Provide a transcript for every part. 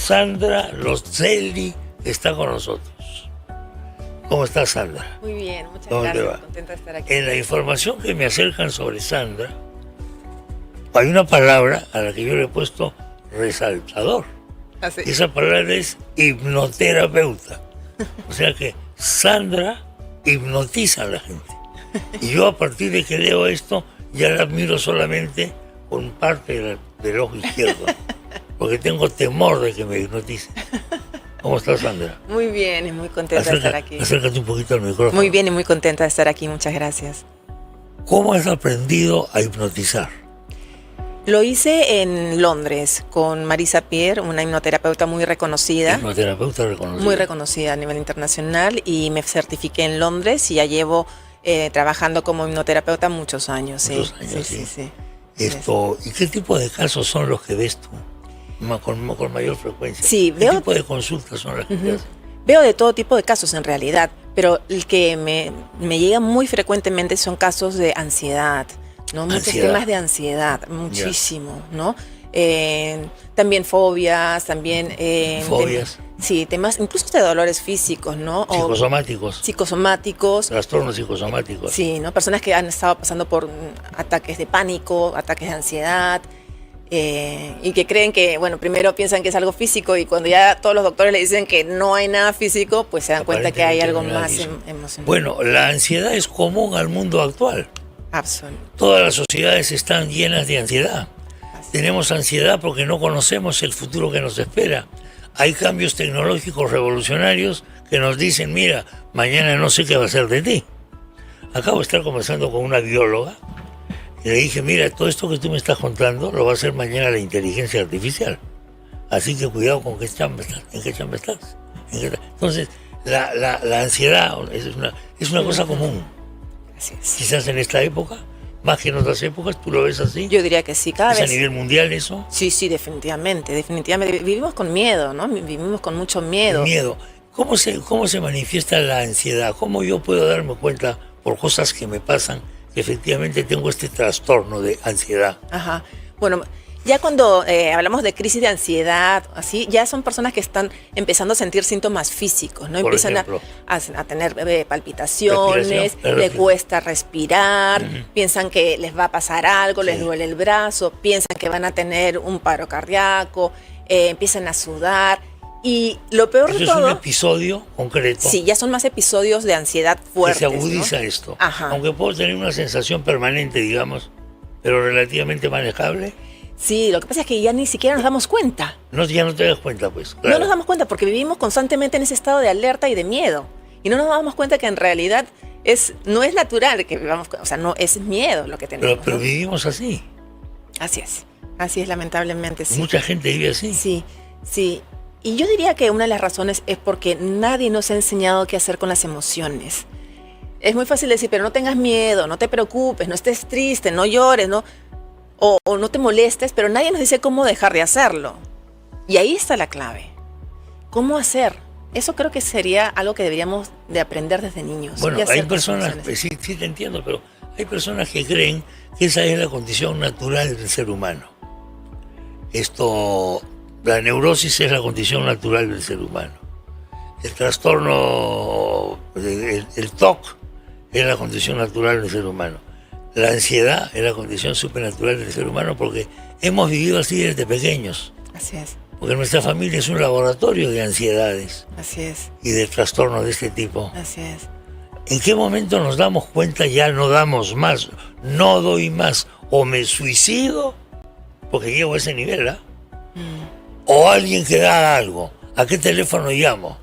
Sandra Loselli está con nosotros. ¿Cómo está, Sandra? Muy bien, muchas ¿Cómo te gracias. va? Contenta de estar aquí. En la información que me acercan sobre Sandra, hay una palabra a la que yo le he puesto resaltador. Así. Esa palabra es hipnoterapeuta. O sea que Sandra hipnotiza a la gente. Y yo, a partir de que leo esto, ya la miro solamente con parte del ojo izquierdo, porque tengo temor de que me hipnotice. ¿Cómo estás, Sandra? Muy bien y muy contenta de estar aquí. Acércate un poquito al micrófono. Muy bien y muy contenta de estar aquí. Muchas gracias. ¿Cómo has aprendido a hipnotizar? Lo hice en Londres con Marisa Peer, una hipnoterapeuta muy reconocida. Hipnoterapeuta reconocida. Muy reconocida a nivel internacional, y me certifiqué en Londres y ya llevo trabajando como hipnoterapeuta muchos años. Muchos Sí, años, sí, sí. sí. ¿Y qué tipo de casos son los que ves tú con mayor frecuencia? Sí, ¿Qué veo- tipo de consultas son las que te hacen? Veo de todo tipo de casos en realidad, pero el que me llega muy frecuentemente son casos de ansiedad, ¿no? Muchos Ansiedad. temas de ansiedad, muchísimo, ¿no? También fobias, también... Fobias. Sí, temas incluso de dolores físicos, ¿no? O Psicosomáticos. psicosomáticos. Trastornos psicosomáticos. Sí, ¿no? Personas que han estado pasando por ataques de pánico, ataques de ansiedad, y que creen que, bueno, primero piensan que es algo físico, y cuando ya todos los doctores le dicen que no hay nada físico, pues se dan cuenta que hay algo Aparentemente no hay más nada físico. emocional. Bueno, la ansiedad es común al mundo actual. Absoluto. Todas las sociedades están llenas de ansiedad. Tenemos ansiedad porque no conocemos el futuro que nos espera. Hay cambios tecnológicos revolucionarios que nos dicen, mira, mañana no sé qué va a ser de ti. Acabo de estar conversando con una bióloga y le dije, mira, todo esto que tú me estás contando lo va a hacer mañana la inteligencia artificial. Así que cuidado con qué chamba estás, en qué chamba estás. Entonces, la ansiedad es una cosa común. Así es. Quizás en esta época, más que en otras épocas, tú lo ves así. Yo diría que sí, cada ¿Es a vez. nivel mundial eso? Sí, sí, definitivamente, definitivamente. Vivimos con miedo, ¿no? Vivimos con mucho miedo. Miedo. ¿Cómo se manifiesta la ansiedad? ¿Cómo yo puedo darme cuenta por cosas que me pasan que efectivamente tengo este trastorno de ansiedad? Ajá. Bueno, ya cuando hablamos de crisis de ansiedad, así, ya son personas que están empezando a sentir síntomas físicos, ¿no? Por Empiezan ejemplo. a tener palpitaciones, Respiración, le cuesta respirar, Ujú. piensan que les va a pasar algo, les Sí. duele el brazo, piensan que van a tener un paro cardíaco, empiezan a sudar. Y lo peor Eso de es un todo, episodio concreto sí, ya son más episodios de ansiedad que fuertes, se agudiza ¿no? esto. Ajá. Aunque puedo tener una sensación permanente, digamos, pero relativamente manejable, Sí, lo que pasa es que ya ni siquiera nos damos cuenta. ya no te das cuenta, pues. No Claro. nos damos cuenta porque vivimos constantemente en ese estado de alerta y de miedo. Y no nos damos cuenta que en realidad no es natural que vivamos, o sea, no es miedo lo que tenemos. Pero ¿no? vivimos así. Así es lamentablemente, sí. Mucha gente vive así. Sí, sí. Y yo diría que una de las razones es porque nadie nos ha enseñado qué hacer con las emociones. Es muy fácil decir, pero no tengas miedo, no te preocupes, no estés triste, no llores, ¿no? O no te molestes, pero nadie nos dice cómo dejar de hacerlo. Y ahí está la clave. ¿Cómo hacer? Eso creo que sería algo que deberíamos de aprender desde niños. Bueno, ¿Qué hacer hay con las personas, emociones? sí te entiendo, pero hay personas que creen que esa es la condición natural del ser humano. La neurosis es la condición natural del ser humano. El trastorno, el TOC es la condición natural del ser humano. La ansiedad es la condición supernatural del ser humano porque hemos vivido así desde pequeños. Así es, Porque nuestra familia es un laboratorio de ansiedades así es, y de trastornos de este tipo. así es. ¿En qué momento nos damos cuenta ya no damos más, no doy más, o me suicido porque llego a ese nivel, ¿ah? O alguien que haga algo? ¿A qué teléfono llamo?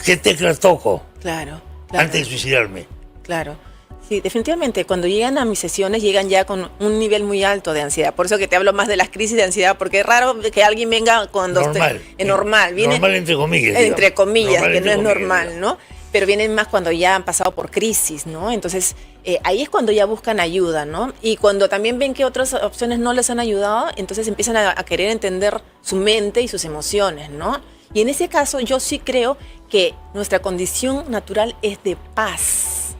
¿Qué tecla toco Claro, claro. antes de suicidarme? Claro. Sí, definitivamente, cuando llegan a mis sesiones llegan ya con un nivel muy alto de ansiedad. Por eso que te hablo más de las crisis de ansiedad, porque es raro que alguien venga cuando Normal. normal, viene Normal entre comillas. entre digamos. comillas, Normal que entre no es comillas, normal, digamos. ¿no? Pero vienen más cuando ya han pasado por crisis, ¿no? Entonces, ahí es cuando ya buscan ayuda, ¿no? Y cuando también ven que otras opciones no les han ayudado, entonces empiezan a querer entender su mente y sus emociones, ¿no? Y en ese caso yo sí creo que nuestra condición natural es de paz.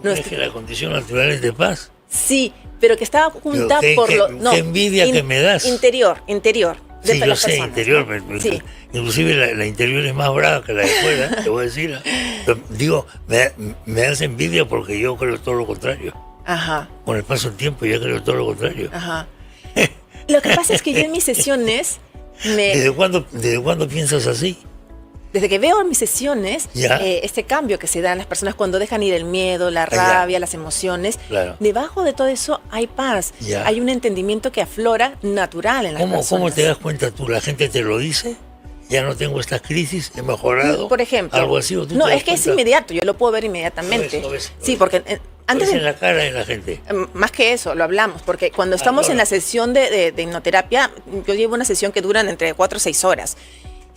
¿Tú crees que la condición natural es de paz? Sí, pero que estaba oculta por lo... No, qué envidia que me das. Interior. Sí, yo las sé, personas, interior. ¿no? Sí. Inclusive la interior es más brava que la de fuera, te voy a decir. Pero digo, me hace envidia porque yo creo todo lo contrario. Ajá. Con el paso del tiempo ya creo todo lo contrario. Ajá. Lo que pasa es que yo en mis sesiones ¿Desde cuándo piensas así? desde que veo en mis sesiones Ya. este cambio que se da en las personas cuando dejan ir el miedo, la Ya. rabia, las emociones, Claro. debajo de todo eso hay paz, Ya. hay un entendimiento que aflora natural en las ¿Cómo personas. te das cuenta tú? ¿La gente te lo dice? Ya no tengo estas crisis, he mejorado. Por ejemplo, Algo así. ¿O tú no, te das es que es cuenta? inmediato, yo lo puedo ver inmediatamente. Lo ves. Sí, porque antes Ves de, en la cara de la gente. más que eso, lo hablamos, porque cuando estamos claro. en la sesión de hipnoterapia, yo llevo una sesión que duran entre 4 o 6 horas.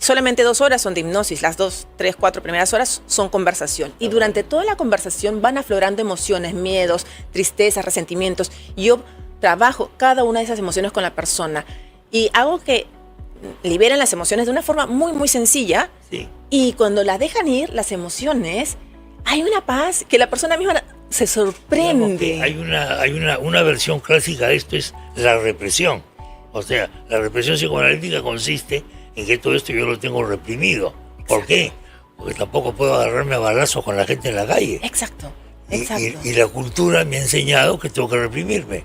Solamente 2 horas son de hipnosis, las 2, 3, 4 primeras horas son conversación. Y durante toda la conversación van aflorando emociones, miedos, tristezas, resentimientos. Y yo trabajo cada una de esas emociones con la persona y hago que liberen las emociones de una forma muy, muy sencilla. Sí. Y cuando las dejan ir, las emociones, hay una paz que la persona misma se Digamos sorprende. que hay una versión clásica de esto, es la represión. O sea, la represión psicoanalítica consiste en que todo esto yo lo tengo reprimido. ¿Por qué? Porque tampoco puedo agarrarme a balazos con la gente en la calle. Exacto, Y- exacto. Y la cultura me ha enseñado que tengo que reprimirme,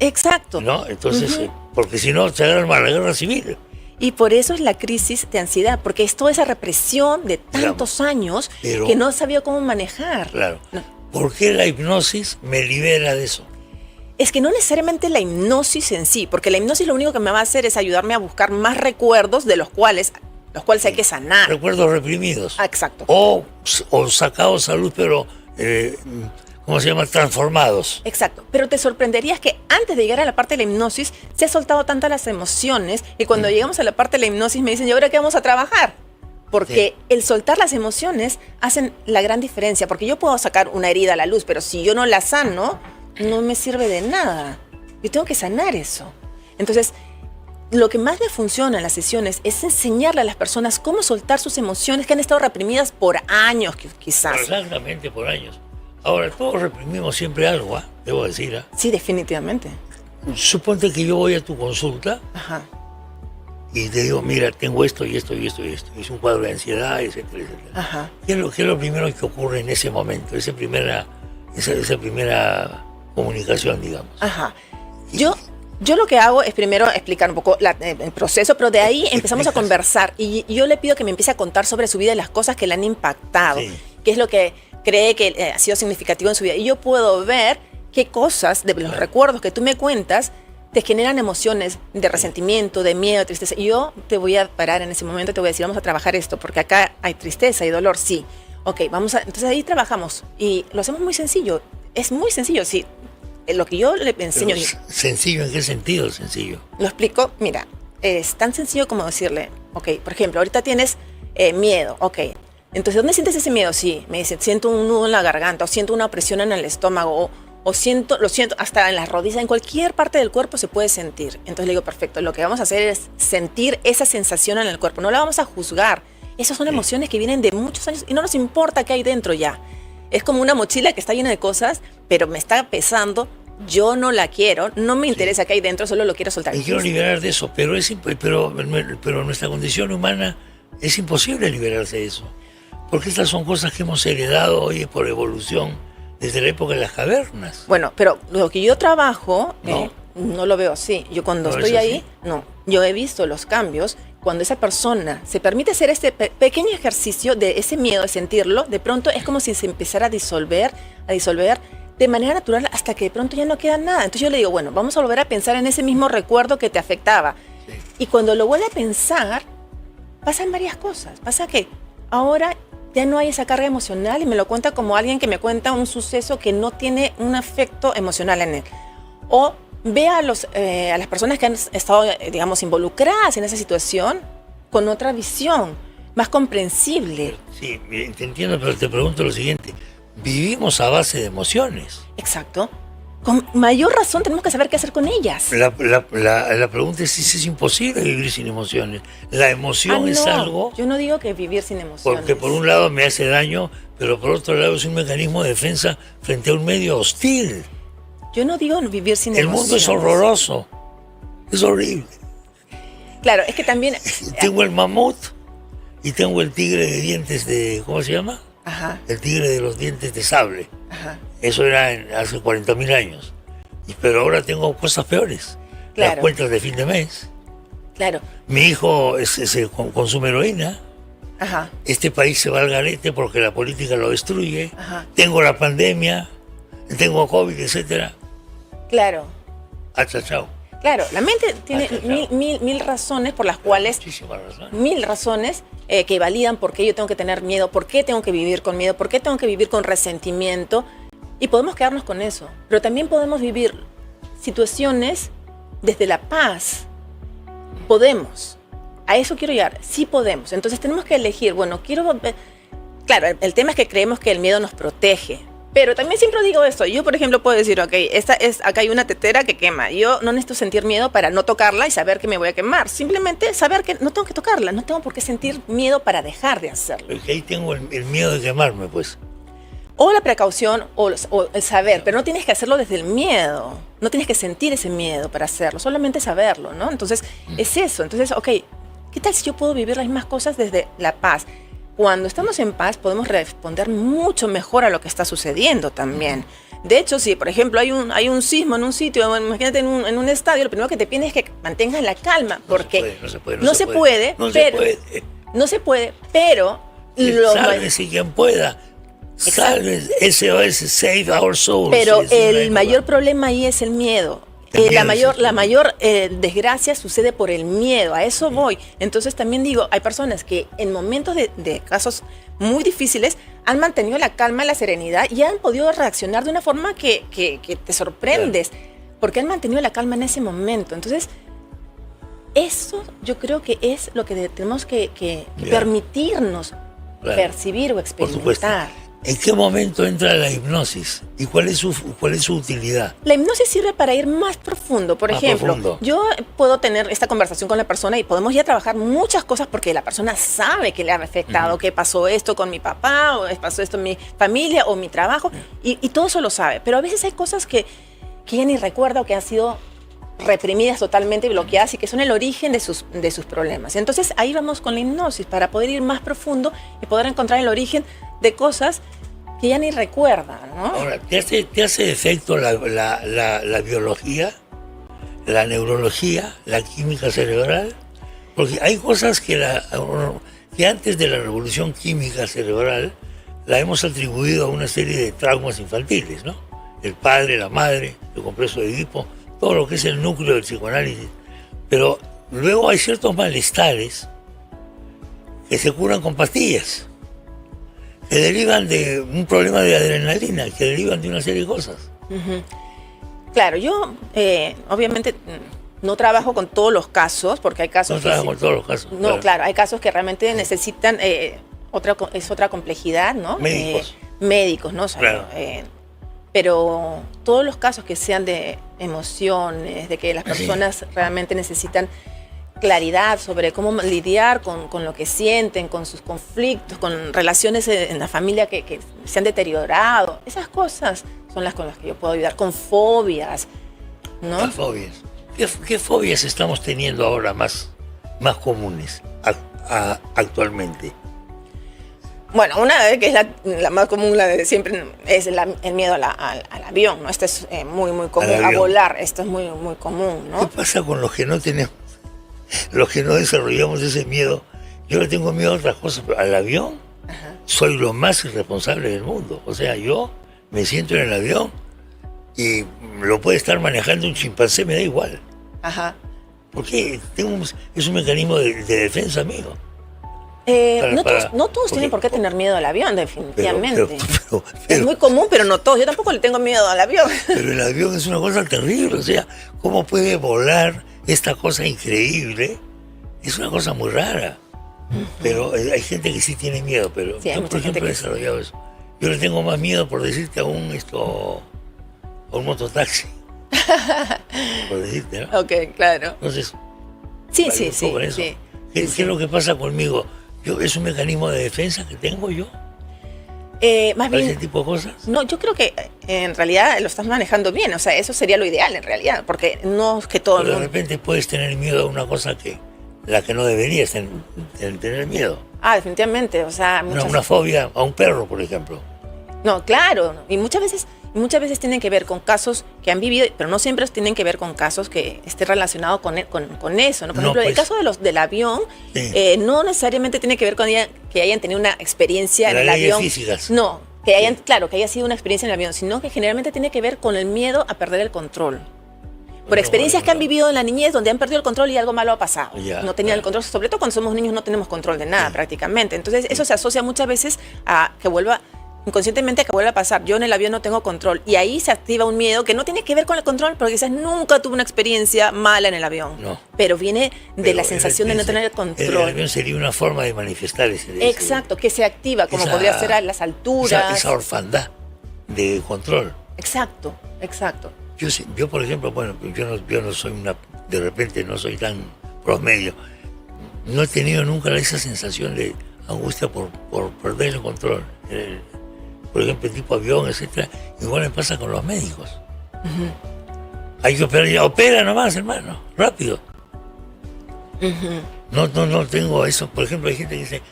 Exacto. ¿no? Entonces, porque si no, se agarra la guerra civil. Y por eso es la crisis de ansiedad, porque es toda esa represión de tantos años pero- que no he sabido cómo manejar. Claro. No. ¿Por qué la hipnosis me libera de eso? Es que no necesariamente la hipnosis en sí, porque la hipnosis lo único que me va a hacer es ayudarme a buscar más recuerdos de los cuales hay que sanar. Recuerdos reprimidos. Ah, exacto. O sacados a luz, pero, ¿cómo se llama? Transformados. Exacto, pero te sorprenderías que antes de llegar a la parte de la hipnosis se ha soltado tantas las emociones y cuando llegamos a la parte de la hipnosis me dicen, ¿y ahora qué vamos a trabajar? Porque el soltar las emociones hacen la gran diferencia, porque yo puedo sacar una herida a la luz, pero si yo no la sano, no me sirve de nada. Yo tengo que sanar eso. Entonces, lo que más me funciona en las sesiones es enseñarle a las personas cómo soltar sus emociones que han estado reprimidas por años, quizás. Exactamente, por años. Ahora, todos reprimimos siempre algo, ¿ah? Debo decir, ¿ah? Sí, definitivamente. Suponte que yo voy a tu consulta Ajá. y te digo, mira, tengo esto y esto y esto y esto. Es un cuadro de ansiedad, etcétera, etcétera. Ajá. ¿Qué es lo primero que ocurre en ese momento? Esa primera comunicación, digamos. Ajá. Yo lo que hago es primero explicar un poco el proceso, pero de ahí empezamos a Explicas. conversar y yo le pido que me empiece a contar sobre su vida y las cosas que le han impactado, Sí. qué es lo que cree que ha sido significativo en su vida. Y yo puedo ver qué cosas de los recuerdos que tú me cuentas te generan emociones de resentimiento, de miedo, de tristeza. Y yo te voy a parar en ese momento, te voy a decir, vamos a trabajar esto, porque acá hay tristeza y dolor, sí. Ok, entonces ahí trabajamos y lo hacemos muy sencillo. Es muy sencillo, sí. Lo que yo le enseño, Pero, ¿sencillo en qué sentido sencillo? lo explico, mira, es tan sencillo como decirle, ok, por ejemplo, ahorita tienes miedo, ok. Entonces, ¿dónde sientes ese miedo? Sí, me dice, siento un nudo en la garganta, o siento una presión en el estómago, lo siento hasta en las rodillas, en cualquier parte del cuerpo se puede sentir. Entonces le digo, perfecto, lo que vamos a hacer es sentir esa sensación en el cuerpo, no la vamos a juzgar. Esas son emociones que vienen de muchos años y no nos importa qué hay dentro ya. Es como una mochila que está llena de cosas, pero me está pesando, yo no la quiero, no me interesa qué hay dentro, solo lo quiero soltar. Me quiero liberar de eso, pero nuestra condición humana es imposible liberarse de eso. Porque estas son cosas que hemos heredado hoy por evolución desde la época de las cavernas. Bueno, pero lo que yo trabajo, No. no lo veo así. Yo cuando ¿No estoy es ahí, así? no. Yo he visto los cambios cuando esa persona se permite hacer este pequeño ejercicio de ese miedo, de sentirlo, de pronto es como si se empezara a disolver de manera natural hasta que de pronto ya no queda nada. Entonces yo le digo, bueno, vamos a volver a pensar en ese mismo recuerdo que te afectaba. Sí. Y cuando lo vuelve a pensar, pasan varias cosas. Pasa que ahora ya no hay esa carga emocional y me lo cuenta como alguien que me cuenta un suceso que no tiene un afecto emocional en él. O ve a las personas que han estado, digamos, involucradas en esa situación con otra visión, más comprensible. Sí, te entiendo, pero te pregunto lo siguiente. Vivimos a base de emociones. Exacto. Con mayor razón tenemos que saber qué hacer con ellas. La pregunta es si es imposible vivir sin emociones. La emoción es algo Yo no digo que vivir sin emociones. porque por un lado me hace daño, pero por otro lado es un mecanismo de defensa frente a un medio hostil. Yo no digo vivir sin El emociones. mundo es horroroso, es horrible. Claro, es que también... Tengo el mamut y tengo el tigre de dientes de... ¿Cómo se llama? Ajá, El tigre de los dientes de sable. ajá. Eso era hace 40.000 años. Pero ahora tengo cosas peores. Las Claro. cuentas de fin de mes. Claro, Mi hijo consume heroína. ajá, Este país se va al garete porque la política lo destruye. ajá. Tengo la pandemia, tengo COVID, etcétera. Claro, Hasta chao. claro. La mente tiene Hasta chao. mil razones por las cuales... Muchísimas razones. Mil razones que validan por qué yo tengo que tener miedo, por qué tengo que vivir con miedo, por qué tengo que vivir con resentimiento. Y podemos quedarnos con eso. Pero también podemos vivir situaciones desde la paz. Podemos. A eso quiero llegar. Sí podemos. Entonces tenemos que elegir. Bueno, quiero... Claro, el tema es que creemos que el miedo nos protege. Pero también siempre digo esto. Yo, por ejemplo, puedo decir, ok, acá hay una tetera que quema. Yo no necesito sentir miedo para no tocarla y saber que me voy a quemar. Simplemente saber que no tengo que tocarla. No tengo por qué sentir miedo para dejar de hacerlo. Porque ahí tengo el miedo de quemarme, pues. O la precaución o el saber, pero no tienes que hacerlo desde el miedo. No tienes que sentir ese miedo para hacerlo, solamente saberlo, ¿no? Entonces, es eso. Entonces, ok, ¿qué tal si yo puedo vivir las mismas cosas desde la paz? Cuando estamos en paz podemos responder mucho mejor a lo que está sucediendo también. De hecho, si por ejemplo hay un sismo en un sitio, imagínate en un estadio, lo primero que te piden es que mantengas la calma, porque No se puede. no se puede, pero Sálvese quien pueda. Sálvese, SOS, save our souls. pero Es una el época. mayor problema ahí es el miedo. El miedo La mayor desgracia sucede por el miedo, a eso voy. Entonces también digo, hay personas que en momentos de casos muy difíciles han mantenido la calma, la serenidad y han podido reaccionar de una forma que te sorprendes, porque han mantenido la calma en ese momento. Entonces, eso yo creo que es lo que tenemos que permitirnos percibir o Por supuesto. experimentar. ¿En qué momento entra la hipnosis? ¿Y cuál es su utilidad? La hipnosis sirve para ir más profundo. Por Más ejemplo, profundo. yo puedo tener esta conversación con la persona y podemos ya trabajar muchas cosas porque la persona sabe que le ha afectado, que pasó esto con mi papá, o pasó esto en mi familia o mi trabajo, y todo eso lo sabe. Pero a veces hay cosas que ella ni recuerda o que han sido reprimidas totalmente, bloqueadas y que son el origen de sus problemas. Entonces ahí vamos con la hipnosis para poder ir más profundo y poder encontrar el origen de cosas que ya ni recuerda, ¿no? Ahora, ¿te hace efecto la biología, la neurología, la química cerebral? Porque hay cosas que antes de la revolución química cerebral la hemos atribuido a una serie de traumas infantiles, ¿no? El padre, la madre, el complejo de Edipo, todo lo que es el núcleo del psicoanálisis. Pero luego hay ciertos malestares que se curan con pastillas, que derivan de un problema de adrenalina, que derivan de una serie de cosas. Claro, yo obviamente no trabajo con todos los casos, porque hay casos No trabajo con todos los casos. No, claro, hay casos que realmente necesitan otra complejidad, ¿no? Médicos. Médicos, ¿no? O sea, Claro. pero todos los casos que sean de emociones, de que las Así. personas realmente necesitan claridad sobre cómo lidiar con lo que sienten, con sus conflictos, con relaciones en la familia que se han deteriorado. Esas cosas son las con las que yo puedo ayudar, con fobias, ¿no? Las fobias. ¿Qué fobias estamos teniendo ahora más comunes actualmente? Bueno, una que es la más común, la de siempre, es el miedo al avión, ¿no? Esto es muy común, Al a avión. volar, esto es muy común, ¿Qué ¿no? pasa con los que no tenemos, los que no desarrollamos ese miedo? Yo le tengo miedo a otras cosas, pero al avión soy lo más irresponsable del mundo. O sea, yo me siento en el avión y lo puede estar manejando un chimpancé, me da igual. Ajá. Porque es un mecanismo de defensa mío. No todos tienen por qué tener miedo al avión, definitivamente. Pero Es muy común, pero no todos. Yo tampoco le tengo miedo al avión. Pero el avión es una cosa terrible, o sea, ¿cómo puede volar esta cosa increíble? Es una cosa muy rara. Pero hay gente que sí tiene miedo, pero Sí, hay yo, mucha por ejemplo, gente he que sí. desarrollado eso. Yo le tengo más miedo, por decirte, a un mototaxi. Por decirte, ¿no? Ok, claro. Entonces, Sí, vale, sí, un sí. poco en eso. Sí, ¿Qué sí. es lo que pasa conmigo? ¿Es un mecanismo de defensa que tengo yo? Más ¿Para bien, ese tipo de cosas? no, yo creo que en realidad lo estás manejando bien, o sea, eso sería lo ideal en realidad, porque no es que todo el Pero de mundo... repente puedes tener miedo a una cosa que la que no deberías tener miedo. definitivamente, o sea, Una fobia a un perro, por ejemplo. No, claro, y muchas veces tienen que ver con casos que han vivido, pero no siempre tienen que ver con casos que esté relacionado con eso, ¿no? Por ejemplo, el caso del avión, sí. No necesariamente tiene que ver con que hayan tenido una experiencia en el avión. Físicas. No, que hayan, claro, que haya sido una experiencia en el avión, sino que generalmente tiene que ver con el miedo a perder el control. Por experiencias que han vivido en la niñez donde han perdido el control y algo malo ha pasado. No tenían el control, sobre todo cuando somos niños no tenemos control de nada prácticamente. Entonces eso se asocia muchas veces a que vuelva, inconscientemente, que vuelva a pasar. Yo en el avión no tengo control y ahí se activa un miedo que no tiene que ver con el control porque quizás nunca tuve una experiencia mala en el avión. No. Pero viene de la sensación de no tener el control. El avión sería una forma de manifestar ese exacto, que se activa, como podría ser a las alturas. Esa orfandad de control. Exacto. Yo, por ejemplo, bueno, yo no soy de repente no soy tan promedio. No he tenido nunca esa sensación de angustia por perder el control. Por ejemplo, tipo avión, etcétera. Igual me pasa con los médicos. Hay que operar, ya opera nomás, hermano, rápido. No tengo eso. Por ejemplo, hay gente que dice,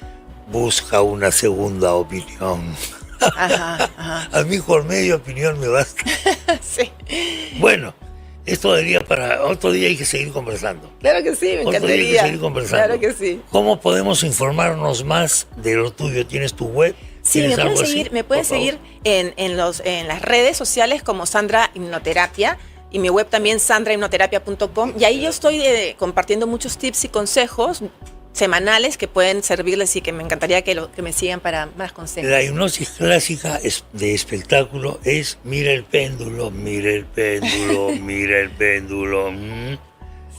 busca una segunda opinión. A mí con media opinión me basta. Sí. Bueno, esto daría para otro día, hay que seguir conversando. Claro que sí, me encantaría. Otro día hay que seguir conversando. Claro que sí. ¿Cómo podemos informarnos más de lo tuyo? ¿Tienes tu web? Sí, me pueden seguir en las redes sociales como Sandra Hipnoterapia y mi web también sandrahipnoterapia.com, y ahí yo estoy compartiendo muchos tips y consejos semanales que pueden servirles y que me encantaría que me sigan para más consejos. La hipnosis clásica de espectáculo es mira el péndulo, mira el péndulo, mira el péndulo.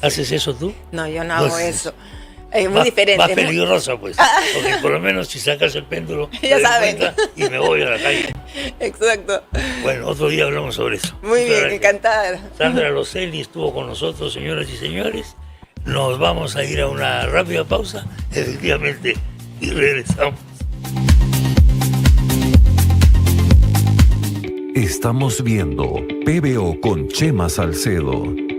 ¿Haces eso tú? No, yo no hago eso. Es muy diferente. Más peligrosa, pues. Porque por lo menos si sacas el péndulo, ya saben. Y me voy a la calle. Exacto. Bueno, otro día hablamos sobre eso. Muy bien, encantada. Sandra Loselli estuvo con nosotros, señoras y señores. Nos vamos a ir a una rápida pausa, efectivamente, y regresamos. Estamos viendo PBO con Chema Salcedo.